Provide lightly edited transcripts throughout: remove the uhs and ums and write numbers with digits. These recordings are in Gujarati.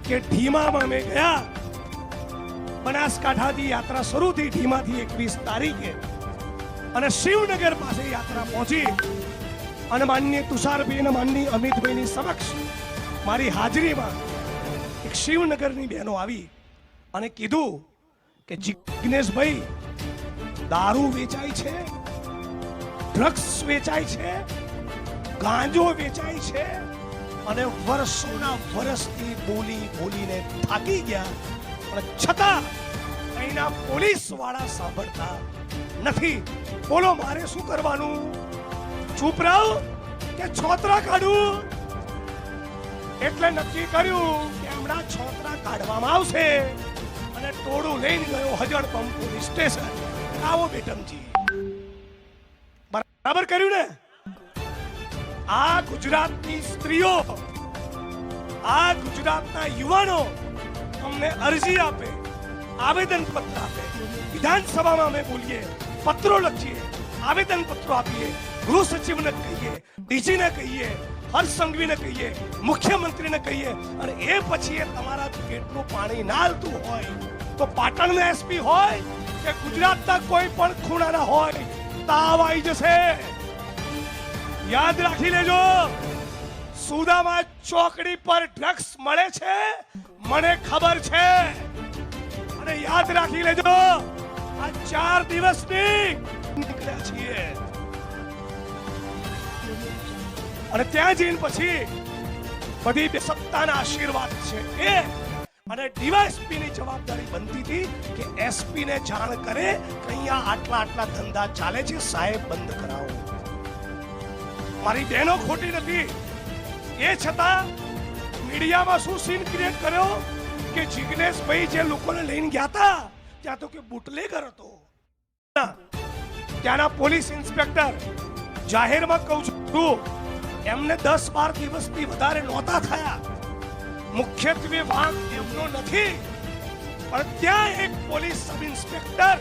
કે ઢીમામાં અમે ગયા. બનાસકાંઠાથી યાત્રા શરૂ થઈ ઢીમાથી 21 તારીખે અને શિવનગર પાસે યાત્રા પહોંચી અને માનનીય તુષારભાઈ અને માનનીય અમિતભાઈની સમક્ષ મારી હાજરીમાં એક શિવનગરની બહેનો આવી અને કીધું કે જિગ્નેશભાઈ, દારૂ વેચાય છે, ડ્રગ્સ વેચાય છે, ગાંજો વેચાય છે અને વર્ષોના વર્ષથી બોલીને થાકી ગયા, પણ છતાં અહીંના પોલીસ વાળા સાંભળતા નથી. બોલો, મારે શું કરવાનું? ચૂપ રહું કે છોતરા કાઢું? એટલે નક્કી કર્યું કે હમણાં છોતરા કાઢવામાં આવશે અને ટોળું લઈને ગયો હજણપંપ પોલીસ સ્ટેશન. આવો બેટમજી, બરાબર કર્યું ને? આ ગુજરાતની સ્ત્રીઓ, આ ગુજરાતના યુવાનો અમને અરજી આપે, આવેદન પત્ર આપે, વિધાનસભામાં અમે બોલીએ, પત્રો લખીએ, આવેદન પત્રો આપીએ, ગૃહ સચિવને કહીએ, ડીજીને કહીએ, હર્ષ સંઘવીને કહીએ, મુખ્યમંત્રીને કહીએ, અને એ પછી તમારા પેટનું પાણી ના હાલતું હોય તો પાટણના એસપી હોય કે ગુજરાતના કોઈ પણ ખૂણાના હોય, તાવ આવી જશે. યાદ રાખી લેજો, સુદામા ચોકડી પર ડ્રગ્સ મળે છે, મને ખબર છે. અને યાદ રાખી લેજો, આ 4 દિવસની નીકળ્યા છીએ અને ત્યાં જઈને પછી બધી સત્તાના આશીર્વાદ છે એ અને ડીવાયએસપી ની જવાબદારી બનતી હતી કે એસપી ને જાણ કરે કે અહીંયા આટલા ધંધા ચાલે છે, સાહેબ બંધ કરાવો. મારી બહેનો ખોટી નથી. એ છતાં મીડિયામાં શું સીન ક્રિએટ કર્યો કે જિગ્નેશભાઈ જે લોકોને લઈને ગયા હતા ત્યાં તો કે બુટલેગર હતો. ત્યાંના પોલીસ ઇન્સ્પેક્ટર, જાહેરમાં કહું છું, એમને 10-12 દિવસથી વધારે નહોતા થયા. મુખ્યત્વે વાંક એમનો નથી, પણ ત્યાં એક પોલીસ સબ ઇન્સ્પેક્ટર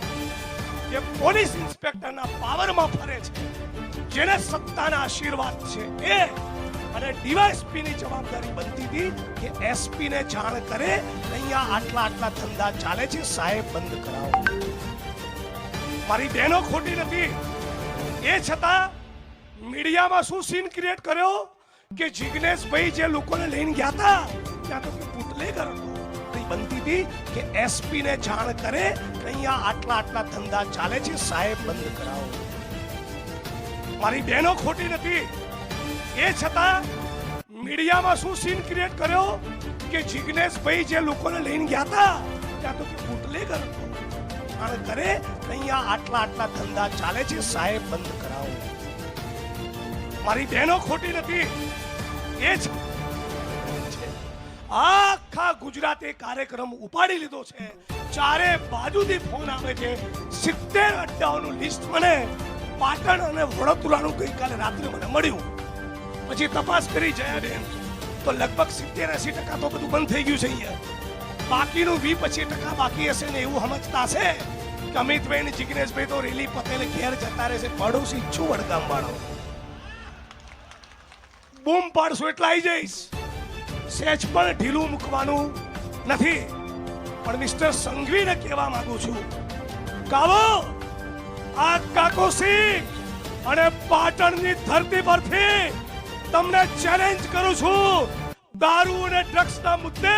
જે પોલીસ ઇન્સ્પેક્ટરના પાવરમાં ફરે છે, જેને સત્તાના આશીર્વાદ છે એ અને ડીવાયએસપી ની જવાબદારી બનતી હતી કે એસપી ને જાણ કરે કે અહીંયા આટલા ધંધા ચાલે છે, સાહેબ બંધ કરાવો. મારી બહેનો ખોટી નથી. એ છતાં મીડિયામાં શું સીન ક્રિએટ કર્યો કે જિગ્નેશભાઈ જે લોકોને લઈને ગયા હતા ત્યાં તો કે બુટલેગર હતો. બનતી હતી કે એસપી ને જાણ કરે કે અહીંયા આટલા ધંધા ચાલે છે, સાહેબ બંધ કરાવો. મારી બહેનો ખોટી નથી. એ છતાં મીડિયામાં શું સીન ક્રિએટ કર્યો કે જિગ્નેશભાઈ જે લોકોને લઈને ગયા હતા ત્યાં તો કે બુટલેગર હતો. જાણ કરે કે અહીંયા આટલા ધંધા ચાલે છે, સાહેબ બંધ કરાવો. મારી બહેનો ખોટી નથી. એ જ આખા ગુજરાતે કાર્યક્રમ ઉપાડી લીધો છે. ચારે બાજુથી ફોન આવે છે. 70 અડ્ડાઓનું લિસ્ટ મને પાટણ અને વડોદરાનું ગઈકાલે રાત્રે મને મળ્યું. પછી તપાસ કરી જયાબેન તો લગભગ 70-80% તો બધું બંધ થઈ ગયું છે અહીંયા. બાકીનું 20-25% બાકી હશે ને એવું સમજતા છે કે અમિતભાઈ ને જિગ્નેશભાઈ તો રેલી પટેલ ઘેર જતા રહેશે. પડોશી છું વડગામ વાળો, બૂમ પાડશો એટલે આવી જઈશ. સેજ પણ ઢીલું મૂકવાનું નથી. પણ મિસ્ટર સંઘવીને કહેવા માંગુ છું, કાવો આ કાકોસી અને પાટણની ધરતી પરથી તમને ચેલેન્જ કરું છું. દારૂ અને ડ્રગ્સના મુદ્દે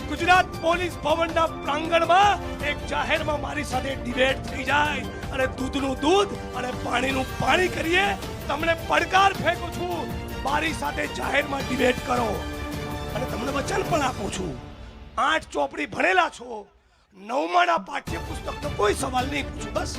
ગુજરાત પોલીસ ભવનના પ્રાંગણમાં એક જાહેરમાં મારી સાથે ડિબેટ થઈ જાય અને દૂધનું દૂધ અને પાણીનું પાણી કરીએ. તમને પડકાર ફેંકું છું, મારી સાથે જાહેરમાં ડિબેટ કરો. અને તમને વચન પણ આપું છું, 8 ચોપડી ભણેલા છો, 9માના પાઠ્યપુસ્તકનો કોઈ સવાલ નહીં પૂછું. બસ